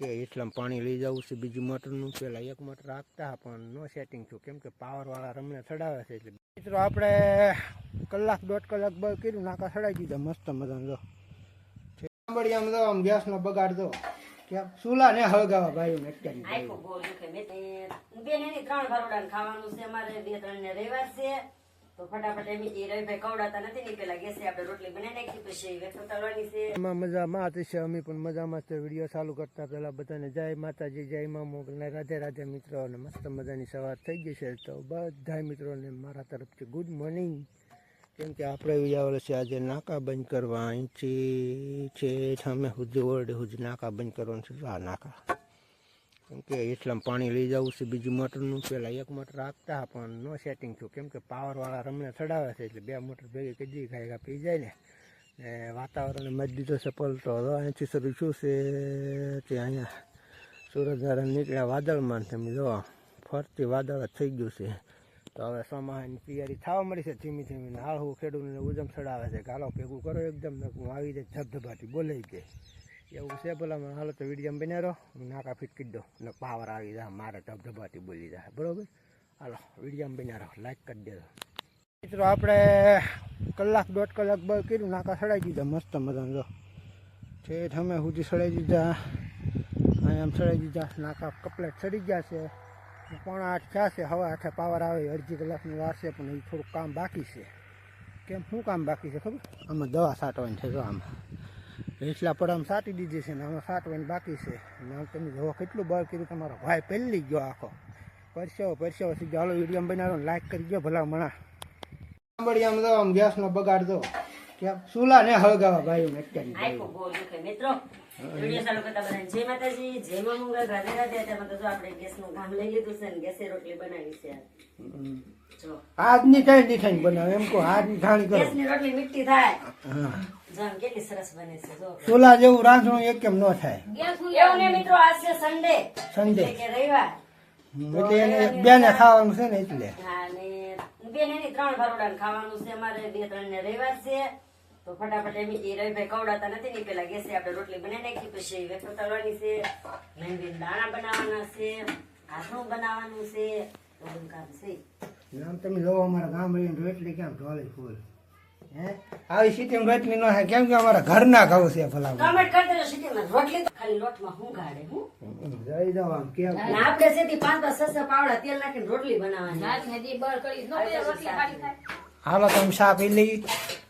કે એટલામાં પાણી લઈ જવું છે બીજી મોટરનું. પેલા એક મોટર આપતા પણ નો સેટિંગ થયું કેમ કે પાવરવાળા રમને ચડાવે છે. એટલે મિત્રો આપણે કલાક દોઢ કલાક બંધ કર્યું, નાકા ચડાવી દીધા મસ્ત મજાનો. જો આમ તો આમ ગેસનો બગાડ દો કેમ સુલા ને હળગાવા ભાઈ ને અત્યારે ખાવાનું છે અમારે 2-3 ને રવિવાર છે તો ફટાફટ એમ કે રવિભાઈ કવડાતા નથી ને પેલા ગેસે આપણે રોટલી બનાવી નાખી પછી વેફર તળવાની છે. એમાં મજામાં છે, અમે પણ મજામાં છે. વિડીયો ચાલુ કરતા પહેલા બધાને જય માતાજી, જય મા મોગલને રાધે રાધે મિત્રો. અને મસ્ત મજાની સવાર થઈ ગઈ છે તો બધા મિત્રોને મારા તરફથી ગુડ મોર્નિંગ. કેમ કે આપણે આવેલા છે આજે નાકા બંધ કરવા. અહીંથી છે અમે સુધી ઓરડે સુધી નાકા બંધ કરવાનું છે. આ નાકા કેમ કે એટલામાં પાણી લઈ જવું છે બીજી મોટરનું. પેલા એક મોટર આપતા પણ નો સેટિંગ થયું કેમ કે પાવરવાળા રમને ચડાવે છે. એટલે 2 મોટર ભેગી કદી ખાઈ પી જાય ને વાતાવરણ મત દીધો છે પલટો. અહીંથી શરૂ શું છે તે અહીંયા સૂરજનારાયણ નીકળ્યા વાદળમાં. તમે જો ફરતી વાદળ થઈ ગયું છે તો હવે ચોમાસાની તૈયારી થવા મળી છે ધીમી ધીમી. હાળવું ખેડૂતને ઉજમ ચડાવે છે. ગાલો ભેગું કરો એકદમ હું આવી જાય ધબધબાટી બોલાઈ ગઈ એવું છે. ભલામાં હાલો તો વિડીયો બન્યા રહો, નાકા ફિટ કરી દો ને પાવર આવી જાય મારે ધબધબાટી બોલી જાય. બરોબર, હાલો વિડીયો બન્યા રહો, લાઈક કરી દેજો મિત્રો. આપણે કલાક દોઢ કલાક બંધ કર્યું, નાકા ચડાવી દીધા મસ્ત મજાનો. જો ઠેઠ અમે સુધી ચડાવી દીધા, અહીંયા આમ ચડાવી દીધા. નાકા કપલેટ ચડી ગયા છે. 7:45 થયા છે. હવે 8 પાવર આવે, અડધી કલાકની વાર છે પણ એ થોડુંક કામ બાકી છે. કેમ શું કામ બાકી છે ખબર? આમાં દવા છાંટવાની છે. જો આમાં એટલા પર આમ છાંટી દીધી છે ને આમાં છાંટવાની બાકી છે. અને આમ તમે જો કેટલું બળ કર્યું તમારો ભાઈ પહેલી ગયો આખો પરસેવો સીધો. હાલો વિડીયો બનાવો, લાઈક કરી દો ભલા મણા. આમ તો આમ ગેસનો બગાડ દો કેમ સુલા ને હળગાવા ભાઈ ને અત્યારે મિત્રો વિડીયો ચાલુ કરતા બધાને જય માતાજી, જય મા મંગળ, રાધે રાધે. અત્યારમાં તો જો આપણે ગેસનું કામ લઈ લીધું છે ને ગેસે રોટલી બનાવી છે. જો આજની કઈ દીઠાઈ બનાવે એમ કો આજની ધાણી કરો. ગેસની રોટલી મીઠી થાય. જામ કેટલી સરસ બને છે. જો સુલા જેવું રાંધણું એક કેમ ન થાય. એવું ને મિત્રો આજ છે સન્ડે કે રવિવાર એટલે એને બેને ખાવાનું છે ને એટલે. હા ને બેન એની 3 ભરોડાને ખાવાનું છે અમારે 2-3 ને રવિવાર છે તો ફટાફટ એમ કે રવિભાઈ કવડાતા નથી ને પેલા ગેસે આપણે રોટલી બનાવી નાખી પછી વેફર તળવાની છે, મેંદીના દાણા બનાવવાના છે, ઘાસણું બનાવવાનું છે, બધું કામ છે. નામ તમે લો અમારા ગામ રહીને રોટલી કેમ ઢોળી ફૂલ હે આવી સિટીમાં રોટલી ન થાય કેમ કે અમારા ઘરના ઘઉં છે. ભલા કમેન્ટ કરી દેજો સિટીમાં રોટલી તો ખાલી લોટમાં હું ગાડે હું જઈ જાવ આમ કેમ આપણે સેથી 5-6 પાવડા તેલ નાખીને રોટલી બનાવવાની. હાલો તમે ચા પી લઈ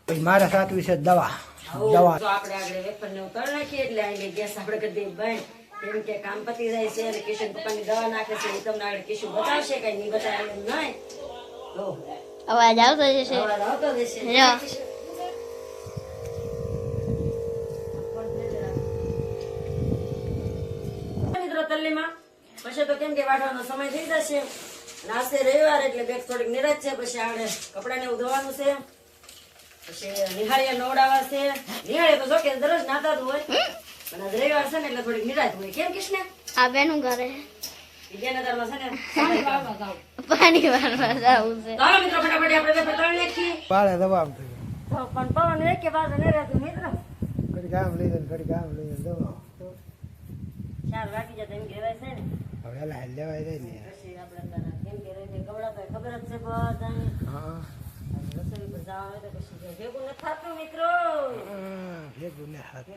પછી મારે સાચવી છે દવા. તો આપણે આગળ વેફર ને ઉતર નાખીએ એટલે અહીં ગેસ આપણે કરી દઈએ બંધ. કેમ કે કામ પતી જાય છે અને કિશન પપ્પાની દવા નાખે છે એ તમને આગળ કિશન બતાવશે કઈ નહીં બતાવે એમ નહીં. તો અવાજ આવતો જશે. અવાજ આવતો જશે. મિત્રો તલ્લીમાં પછી તો કેમ કે વાઢવાનો સમય થઈ જશે. નાસ્તે રવિવાર એટલે બેગ થોડીક નિરાશ છે. પછી આપણે કપડાને એવું ધોવાનું છે. પછી નિહાળિયા નવડાવા છે. નિહાળિયા તો જો કે દરરોજ નાતા જ હોય પણ આજ રવિવાર છે ને એટલે થોડીક નિરાશ હોય. કેમ કિશને આ બેનું ઘરે વિદ્યાનગરમાં છે ને પાણી વાળવા જાવું છે. ચાલો મિત્રો ફટાફટ આપણે વેફર તળી નાખીએ. પાળે દવા આમ થઈ તો પણ પવન એક કે બાજુ નહીં રહેતું મિત્રો. ઘડી ગામ લઈ જાય ઘડી ગામ લઈ જાય દવા 4 વાગી જાય એમ કહેવાય છે ને. હવે લાલ લેવાય જાય ને. પછી આપણે કેમ કે રવિ કવડા તો ખબર જ છે બધાને. હા રસોઈ પર જવાનું હોય તો પછી ભેગું નથી થતું મિત્રો. ભેગું ને હાથ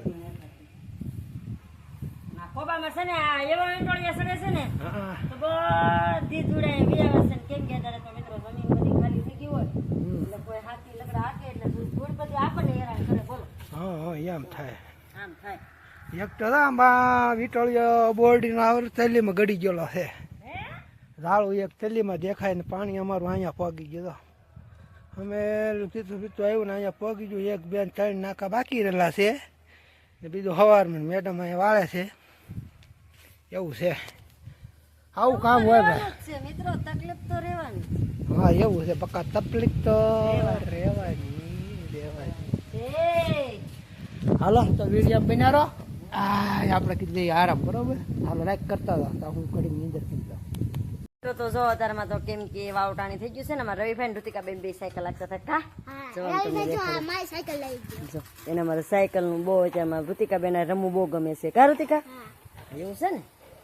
ખોબામાં છે ને આ એવા ઈંટોળિયા સડે છે ને હા તો બધી જોડાય વિયાવે છે. કેમ કે અત્યારે તો મિત્રો જમીન બધી ખાલી થઈ ગઈ હોય એટલે કોઈ હાથી લકડા હાકે એટલે ધૂળ બધી આપણને હેરાન કરે. બોલો હા એમ થાય. આમ થાય. એક તો આમાં વિટોળિયો બોરડીનો આવર થેલીમાં ગળી ગયેલો છે. ઝાડું એક થેલીમાં દેખાય ને પાણી અમારું અહીંયા પગી ગયો. અમે પીતું આવ્યું ને અહીંયા પગી ગયું. 1, 2, 3 નાકા બાકી રહેલા છે ને બીજું સવારમાં મેડમ અહીંયા વાળે છે. એવું છે આવું કામ હોય ભાઈ. મિત્રો તકલીફ તો રહેવાની. હા એવું છે પક્કા તકલીફ તો રહેવાની. હાલો તો વિડીયો બન્યા રહો. આપણે કીધું આરામ બરોબર. હાલો લાઈક કરતા હતા હું કરી નીંદર કરી દઉં. તો જો અત્યારમાં તો કેમ કે વાવટાણી થઈ ગયું છે ને મારા રવિભાઈ ઋતિકા બેન 2 સાયકલ લાગતા હતા. એને મારે સાયકલ નું બહુ છે. ઋતિકા બેન રમવું બહુ ગમે છે. કા ઋતિકા એવું છે ને,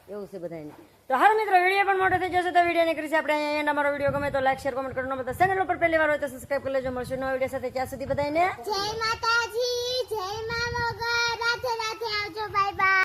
એવું છે બધાને. તો હાલ મિત્રો વિડીયો પણ મોટો થઈ જશે તો વિડીયોને કરીશું આપણે અહીંયા અમારો વિડીયો ગમે તો લાઈક શેર કોમેન્ટ કરવાનો બધા ચેનલ ઉપર પહેલી વાર હોય તો સબસ્ક્રાઇબ કરી લેજો. મળશું નવા વિડીયો સાથે, ત્યાં સુધી બધાને જય માતાજી.